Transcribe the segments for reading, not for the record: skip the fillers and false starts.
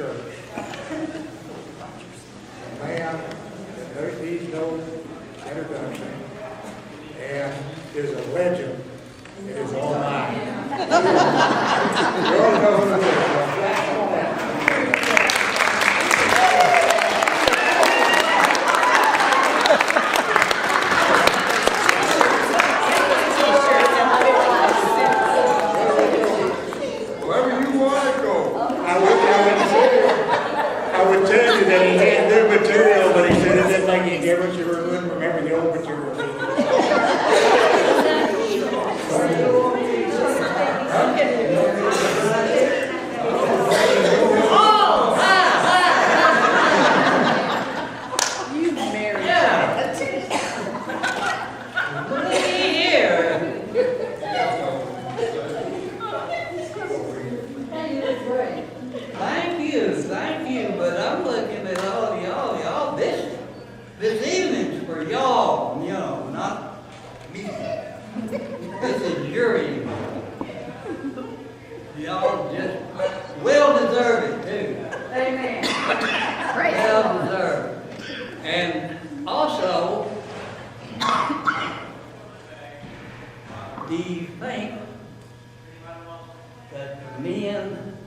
church. A man that needs no introduction and is a legend in his own mind. You all know who it is. Now, flash on that. I would tell you that he had new material, but he said it didn't make any difference. You wouldn't remember the old material. You married. Yeah. Look at here. Thank you, but I'm looking at all y'all, this evening's for y'all, you know, not me. This is your evening. Y'all just well deserved too. Amen. Well deserved. And also, do you think that the men,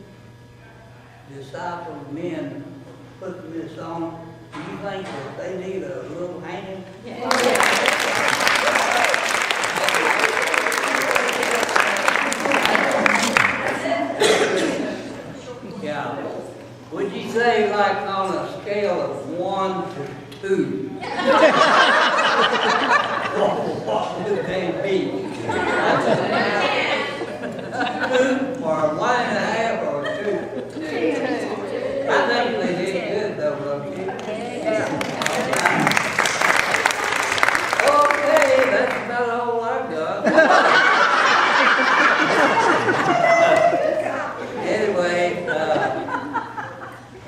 disciple men putting this on, do you think that they need a little hand? Yeah. Would you say like on a scale of 1 to 2? What would they be? 2 or 1.5 or 2? I think they did good though, don't you? Okay, that's about all I've got. Anyway,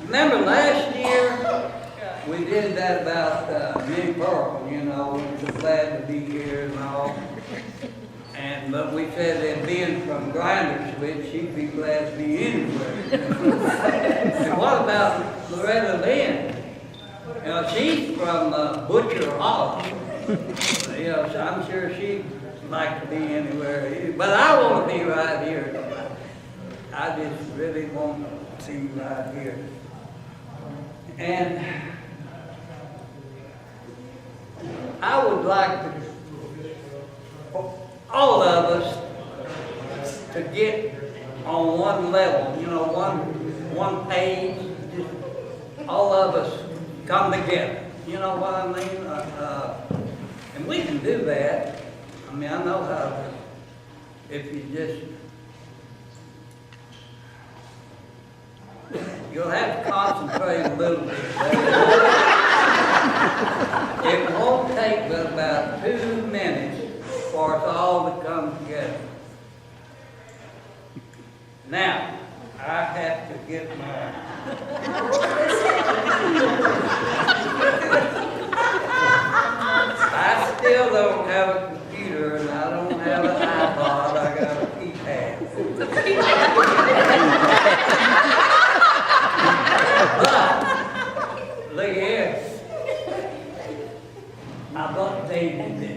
remember last year we did that about Minnie Pearl, you know, we were glad to be here and all. But we said that being from Grinderswich, she'd be glad to be anywhere. And what about Loretta Lynn? You know, she's from Butcher Hollow. You know, so I'm sure she'd like to be anywhere. But I want to be right here. I just really want to be right here. And I would like to all of us to get on one level, you know, one page, just all of us come together. You know what I mean? And we can do that. I mean, I know how to, if you just, you'll have to concentrate a little bit. It won't take but about 2 minutes for us all to come together. Now, I have to get my... I still don't have a computer and I don't have an iPod, I got a keypad. But, look here. I've updated it.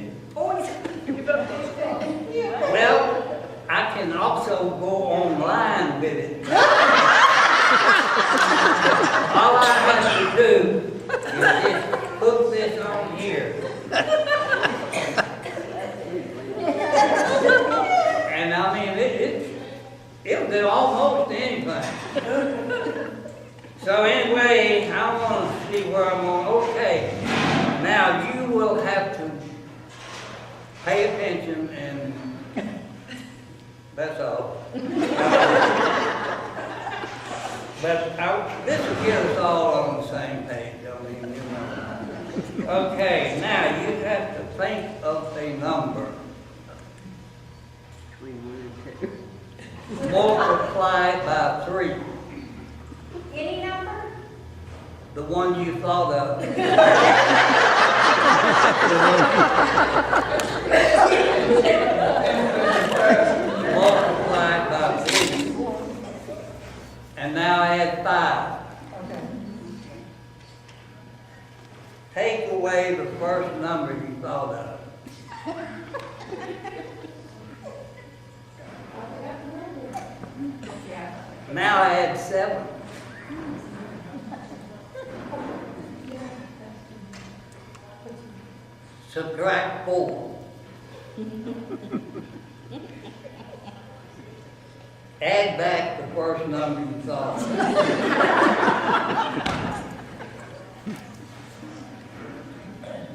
Well, I can also go online with it. All I have to do is just put this on here. And I mean, it'll do almost anything. So anyway, I want to see where I'm going. Okay, now you will have to pay attention, and that's all. But this will get us all on the same page, I mean, you know. Okay, now you have to think of a number. Multiply it by 3. Any number? The one you thought of. Multiply it by 3. And now add 5. 5. Okay. Take away the first number you thought of. Now I had 7. Subtract 4. Add back the first number you thought of.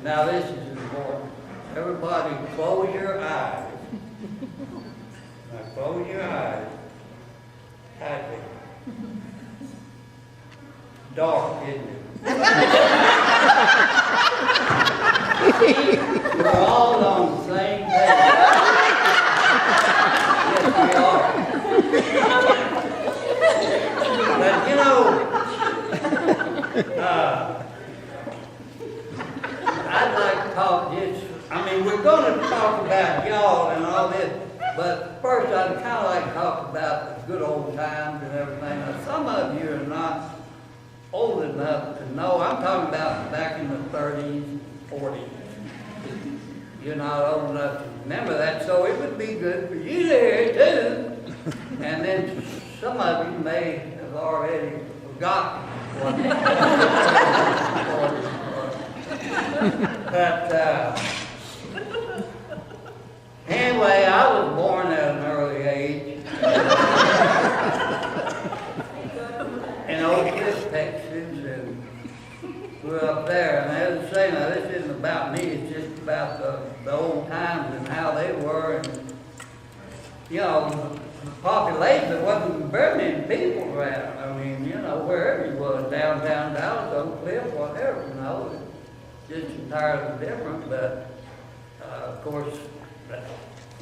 Now this is important. Everybody close your eyes. Now close your eyes. Happy. Dark, isn't it? We're all on the same page. Yes, we are. But you know, I'd like to talk just, we're going to talk about y'all and all this, but first I'd kind of like to talk about the good old times and everything. Now, some of you are not old enough to know. I'm talking about back in the 30s, 40s. You're not old enough to remember that, so it would be good for you to hear too. And then some of you may have already forgotten what it was. But anyway, I was born at an early age in Oak Cliff, Texas, and grew up there. And as I say, now this isn't about me, it's just about the old times and how they were. And, you know, the population, there wasn't very many people around. Wherever you was, downtown Dallas, Oak Cliff, whatever, just entirely different. But, of course,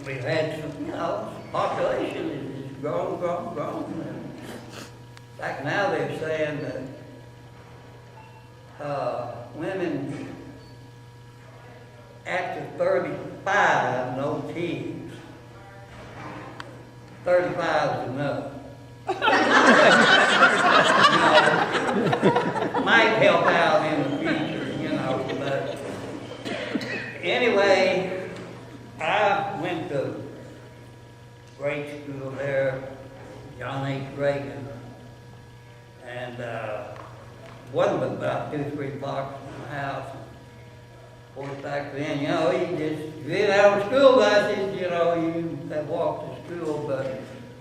we've had some, population is grown. And in fact, now they're saying that women after 35, no kids. 35 is enough. Might help out in the future, but anyway, I went to grade school there, John H. Reagan, and wasn't but about 2-3 blocks from the house. Of course, back then, you didn't have school buses, you had walked to school, but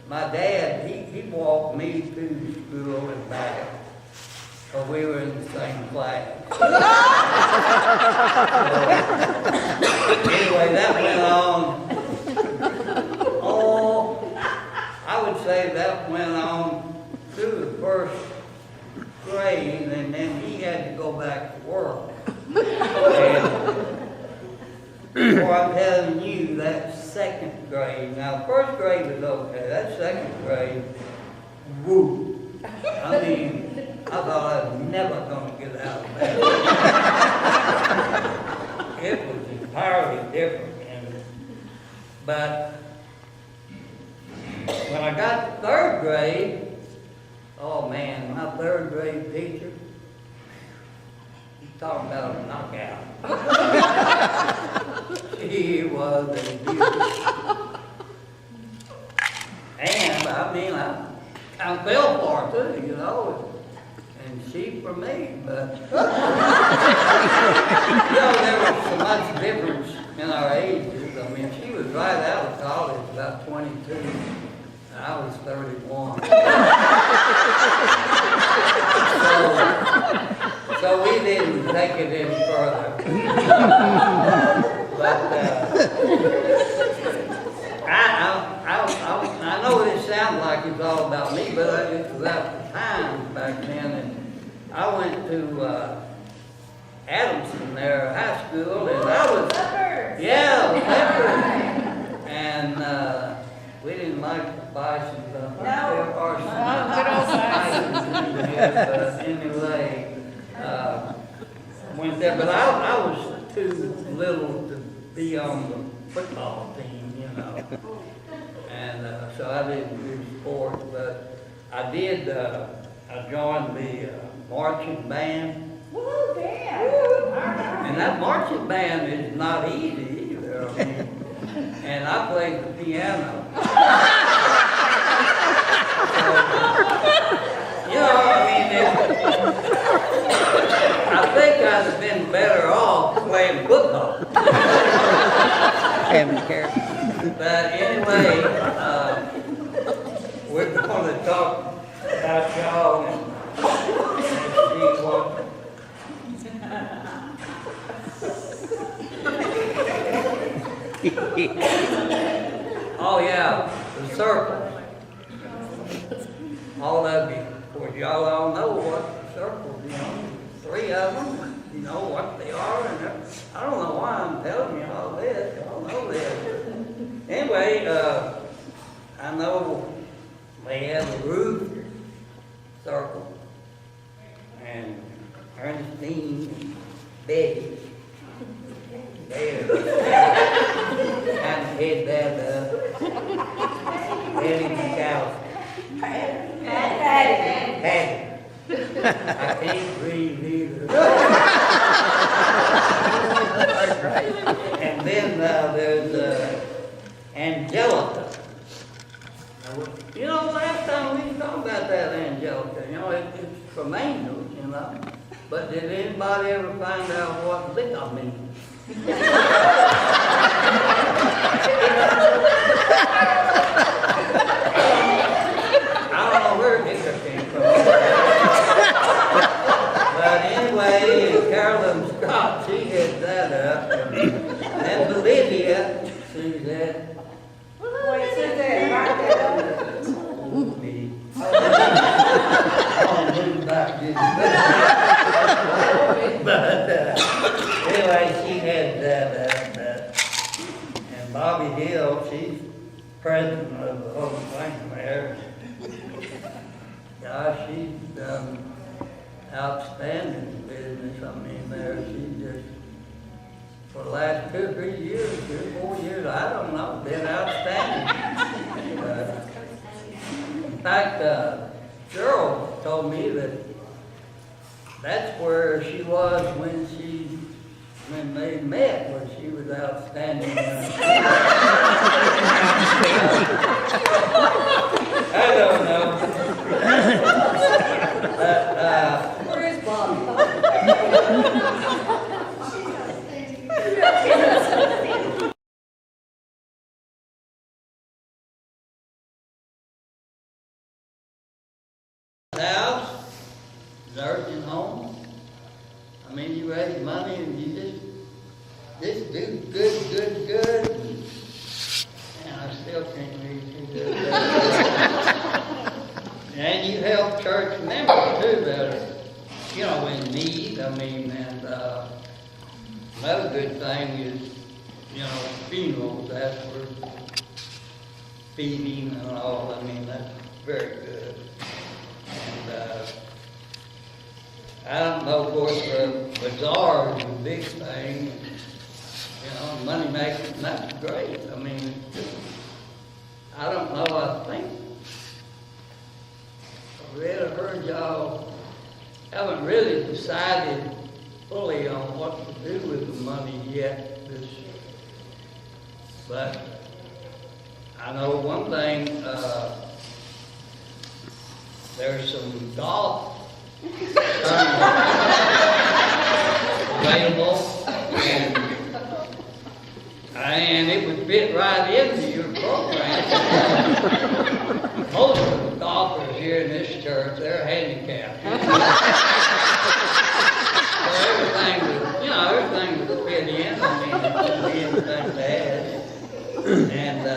my dad, he walked me to school and back, but we were in the same class. Anyway, that went on. I would say that went on through the first grade, and then he had to go back to work. Before I'm telling you, that second grade, now first grade was okay, that second grade, woo. I thought I was never going to get out of that. It was entirely different. But when I got to third grade, oh man, my third grade teacher, talking about a knockout. She was a beauty. And I fell for her too, and she for me, but there was so much difference in our ages. She was right out of college, about 22, and I was 31. So we didn't take it any further. But I know this sounds like it's all about me, but it was out the times back then. And I went to Adamson there, high school, and I was, and we didn't like the bisons. There are some anyway. Went there, but I was too little to be on the football team, and so I didn't do sports. But I I joined the marching band. Woo, damn. And that marching band is not easy either. I mean, and I played the piano. You know, I mean, I think I'd have been better off playing football. But anyway, we're going to talk about y'all and see what. Oh yeah, the circles. All of you, of course, y'all all know what the circles, you know, 3 of them, you know what they are, and I don't know why I'm telling you all this, y'all know this. Anyway, I know they have a roof circle, and Ernestine and Betty, they're kind of head that up. Betty McAllister. Patty. I can't breathe either. And then there's Angelica. You know, last time we talked about that Angelica, you know, it's from angels, you know. But did anybody ever find out what liquor means? I don't know where liquor came from. But anyway, Carolyn Scott, she heads that up. And Bolivia, she's that. Wait, sit there, right there. Me. I'll move back this. But anyway, she had that. And Bobby Hill, she's president of the whole thing there. Gosh, she's done outstanding business. I mean, there, she just, for the last 2 or 3 years, 3 or 4 years, I don't know, been outstanding. In fact, Cheryl told me that that's where she was when they met, when she was outstanding. I don't know. Where is Bobby? House, nursing home. I mean, you raise money and you just do good. And I still can't read too good. And you help church members too that are, you know, in need. I mean, and another good thing is, you know, funerals. That's for feeding and all. I mean, that's very good. And I don't know, of course, the bazaar is a big thing, you know, money making, and that's great. I mean, I don't know, I think, I read or heard y'all haven't really decided fully on what to do with the money yet. But I know one thing, there's some golf available, and it would fit right into your program. Most of the golfers here in this church, they're handicapped. So everything would fit in. I mean, it wouldn't be anything bad. And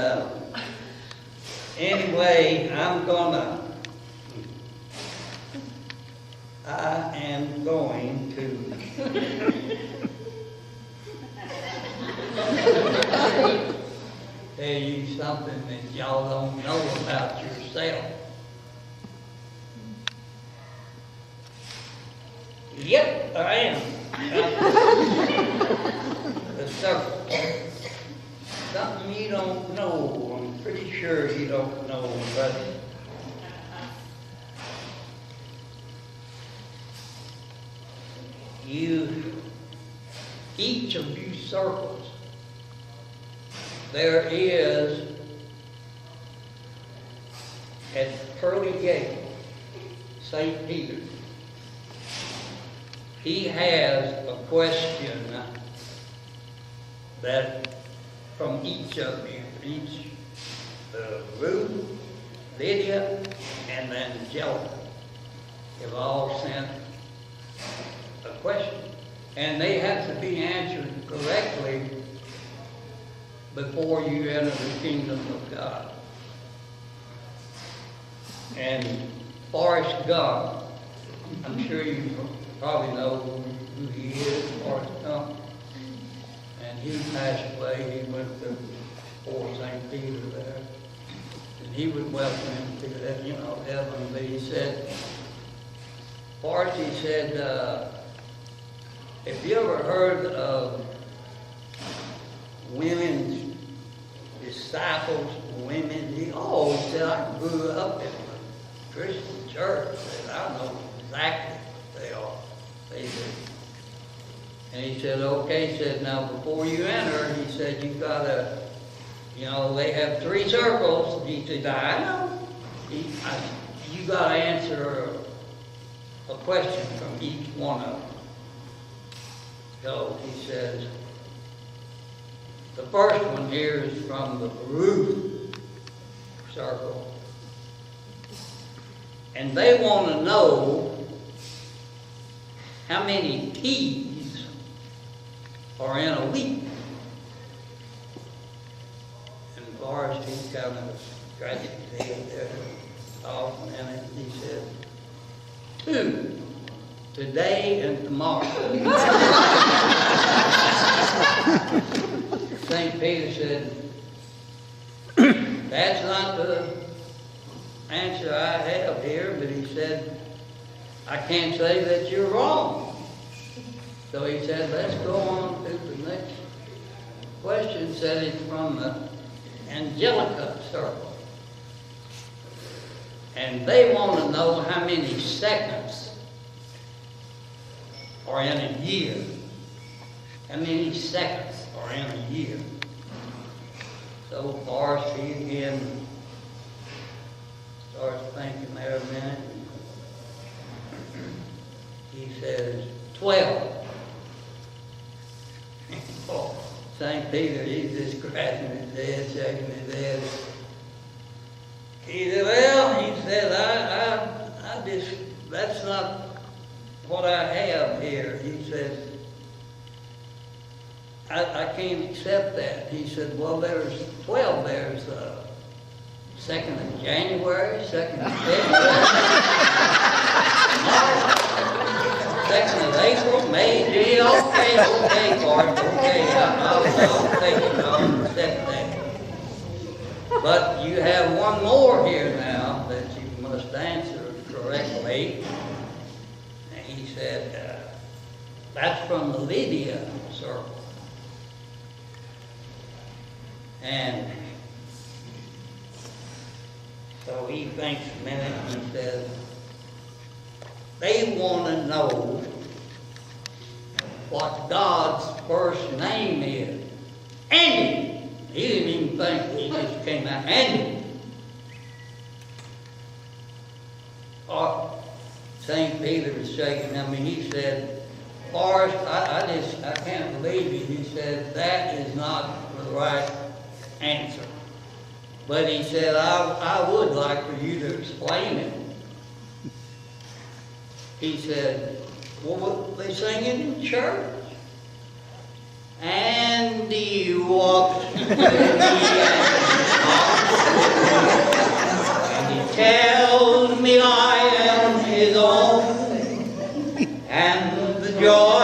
anyway, I am going to tell you something that y'all don't know about yourself. Yep, I am. The circle. Something you don't know. I'm pretty sure you don't know, but each of these circles, there is at Pearly Gate, St. Peter, he has a question that from each of them, Ruth, Lydia, and Angelica have all sent a question. And they have to be answered correctly before you enter the kingdom of God. And Forrest Gump, I'm sure you probably know who he is, Forrest Gump. And he passed away. He went to Fort St. Peter there. And he would welcome him to that, heaven. But he said, Forrest, he said, have you ever heard of women's disciples, women? He always said, I grew up in a Christian church. He said, I know exactly what they are. They do. And he said, okay, he said, now before you enter, he said, you've got to, they have 3 circles. He said, I know. You got to answer a question from each one of them. So he says, the first one here is from the Ruth circle. And they want to know how many peas are in a week. And Forrest, he kind of scratched his head there off a minute. He said, 2. Today and tomorrow. St. Peter said, that's not the answer I have here, but he said, I can't say that you're wrong. So he said, let's go on to the next question. Said it's from the Angelica circle. And they want to know how many seconds are in a year. How many seconds are in a year? So Forrest, he again starts thinking there a minute. He says, 12. Oh, St. Peter, he's just scratching his head, shaking his head. He said, well, he said, I just, that's not what I have here. He said, I can't accept that. He said, well, there's 12. There's 2nd of January, 2nd of February, March, 2nd of April, May, June. Okay, Bart, okay, I'll take it, I'll accept that. But you have one more here now that you must answer correctly. And he said, that's from the Lydia circle. And so he thinks a minute and he says, they want to know what God's first name is. Andy. He didn't even think, he just came out, Andy. Oh, St. Peter was shaking him, and he said, Forrest, I can't believe you. He said, that is not the right answer. But he said, I would like for you to explain it. He said, well, what they singing in church? Andy walks with me and he tells me I am his own, and the joy